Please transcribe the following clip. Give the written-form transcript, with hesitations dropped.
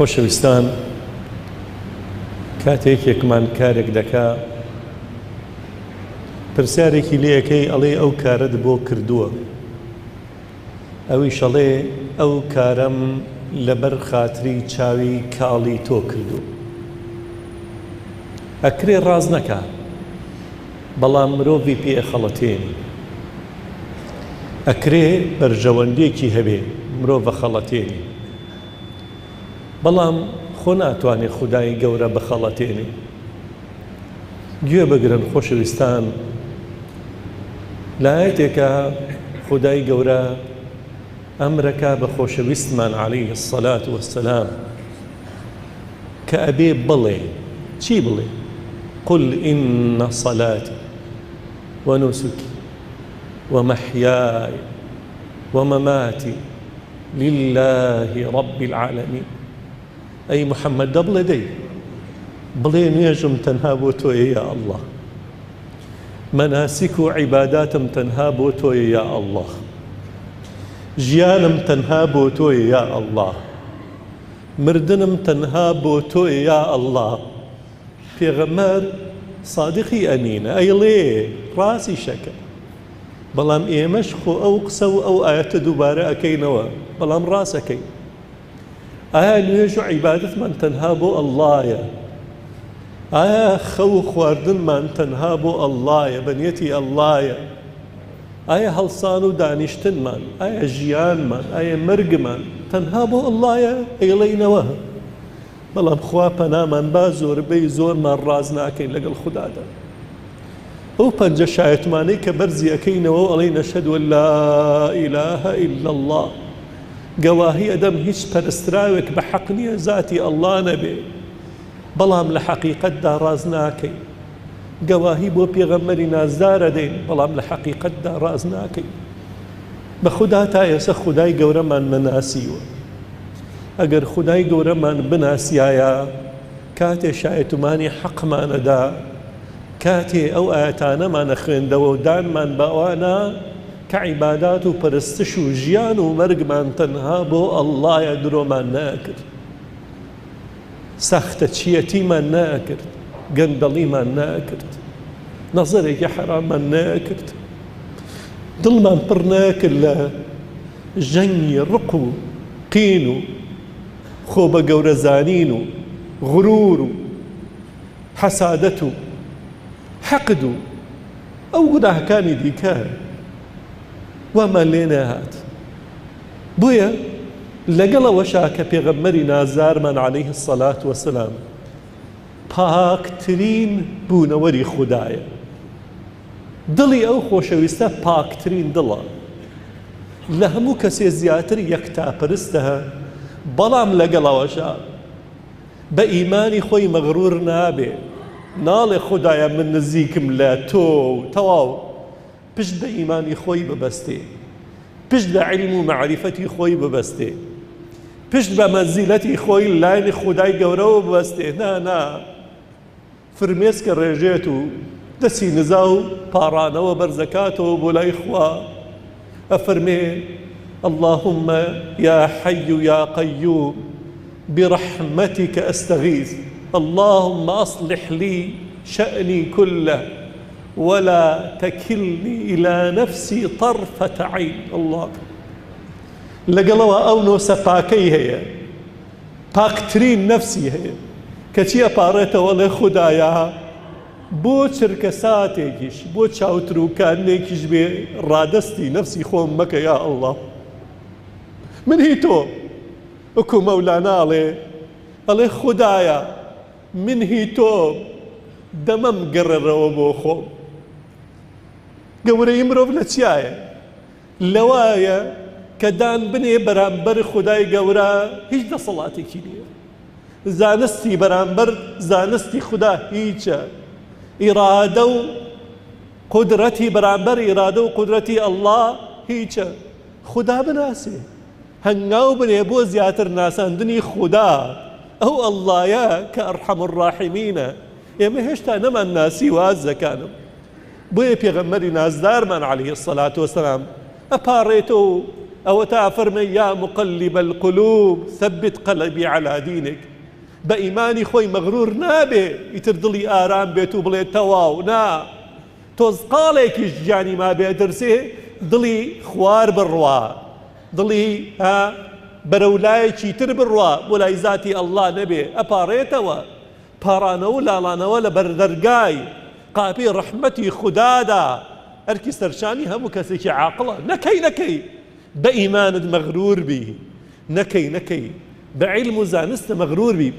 خۆشەویستان، کاتێکێکمان کارێک دەکا پرسیارێکی لێەکەی ئەڵێ ئەو کارت بۆ کردووە، ئەویش ئەڵێ ئەو کارەم لەبەر خاتری چاوی کاڵی تۆ کردو. ئەکرێ ڕاز نەکا، بەڵام مرۆڤی پێ خەڵەتێنی، ئەکرێ بەرژەوەندێکی هەبێ مرۆڤ خەڵەتێنی، بەڵام خۆ ناتوانێ خودای گەورە بخەڵەتێنی. گوێ بگرن خۆشەویستان، لایەتێکە خودای گەورە ئەمرەکە بە خۆشەویستمان عەلەیه السەلات وەسسەلام کە ئەبێ بڵێ. چی بڵێ؟ قل إن صلاتي ونسكي ومحياي ومماتي لله رب العالمين. أي محمد دبل دي بڵێ نوێژم تەنها بۆ تۆیە یا ئەڵڵا، مەناسک و عیباداتم تەنها بۆ تۆیە یا ئەڵڵا، ژیانم تەنها بۆ تۆیە یا ئەڵڵا، مردنم تەنها بۆ تۆیە یا ئەڵڵا. پێغەمبەر سادقی ئەمینە، ئەیڵێ ڕاستی شەکە، بەڵام ئێمەش خۆ ئەو قسە و ئەو ئاەتە دووبارە ئەکەینەوە، بەڵام ڕاستەکەین. ئایا نوێژ و عیبادەتمان تەنها بۆ ئەڵڵایە؟ ئایا خەو و خواردنمان تەنها بۆ ئەڵڵایە، بەنیەتی ئەڵڵایە؟ ئایا هەڵسان و دانیشتنمان، ئایا ژیانمان، ئایا مرگمان تەنها بۆ ئەڵڵایە؟ ئەیڵێینەوە، بەڵام خوا پەنامان با زۆربەی زۆرمان ڕاز ناکەین لەگەڵ خودادا. ئەو پەنجە شایەتمانەی کە بەرزی ئەەکەینەوە ئەڵێین ئەشهەدو ئەن لا ئیلاهە ئیلا الله، گەواهی ئەدەم هیچ پەرستراوێک بە حەق نییە زاتی ئەڵڵا نەبێ، بەڵام لە حەقیقەتدا ڕاز ناکەین. گەواهی بۆ پێغەمبەری نازدار ئەدەین، بەڵام لە حەقیقەتدا ڕاز ناکەین. بە خودا تا ئێستا خودای گەورەمان مەناسیوە. ئەگەر خودای گەورەمان بناسیایە، کاتێ شایەتمانی حەقمانەدا، کاتێ ئەو ئاەتانەمانە خوێندەوە و دانمان بە ئەوانە کە عیبادات و پەرستش و ژیان و مەرگمان تەنها بۆ ئەڵڵایە، درۆمان ناکرد، سەختەچیەتیمان ناکرد، گەندەڵیمان ناکرد، نەزەرێکی حەرامان ناکرد، دڵمان پڕ ناکرد لە ژەنگی ڕق و قین و خۆ بە گەورەزانین و غرور و حەسادەت و حەقد و ئەو گوناهەکانی دیکە وامان لێ نەهات. بۆیە لەگەڵەوەشا کە پێغەمبەری نازدارمان عەلەیه السەلات وەسسەلام پاکترین بوونەوەری خودایە، دڵی ئەو خۆشەویستە پاکترین دڵە، لە هەموو کەسێ زیاتر یەکتاپەرستە، بەڵام لەگەڵەوەشا بە ئیمانی خۆی مەغرور نابێ، ناڵێ خودایە من نزیکم لە تۆ و تەواو، پشت بە ئیمانی خۆی ببەستێ، پشت بە عیلم و مەعریفەتی خۆی ببەستێ، پشت بە مەنزیلەتی خۆی لایەنی خودای گەورەوە ببەستێ. نا فرمێسکە ڕێژێت و دەستی نزا و پاڕانەوە بەرزەکاتەوە بۆ لای خوا، ئەفەرمێ اللهم يا حي يا قيوم برحمتك أستغيث، اللهم أصلح لي شأني كله ولا تكلني إلى نفسي طرفة عين. الله لەگەڵەوە ئەو نۆسە پاکەی هەیە، پاکترین نەفسی هەیە کە چیە پاڕێتەوە لێ خودایە، بۆ چرکە ساتێکیش، بۆ چاوتروکانێکیش بێ ڕادەستی نەفسی خۆم مەکە یا ئەڵڵا، من هی تۆ وەکو مەولانا ئەڵێ خودایە من هی تۆ دەمەم گەڕێڕەوە بۆ خۆم. گەورەی مرۆڤ لە چیایە؟ لەوایە کە دان بنێ بەرامبەر خودای گەورە هیچ دەسەڵاتێکی نییە، زانستی بەرامبەر زانستی خوددا هیچە، ئیرادە و قودرەتی بەرامبەر ئیرادە و قودرەتی ئەڵڵا هیچە. خوددا بناسێ، هەنگاو بنێ بۆ زیاتر ناساندنی خوددا ئەو ئەڵڵایە کە ئەرحەم الراحیمینە. ئێمە هێشتا نەمان ناسی وازەکانم، بۆیە پێغەمبەری نازدارمان عەلەیه السەلات وەسسەلام ئەپاڕێتەوە أو تافرمي يا مقلب القلوب ثبت قلبي على دينك. بإيماني خوي مغرور نابي يتردلي آرام بيتو بلي تواو نا توز قاليك جاني ما بيدرسي دلي خوار بروا دلي برولاي چيتر بروا ولاي ذاتي الله نبي أباريتوا بارانو لالانو لبردرقاي قابي رحمتي خدادا أركي سرشاني همو كسيكي عاقلة نكي بإيمان مغرور بي نكي بعلم زانست مغرور بي.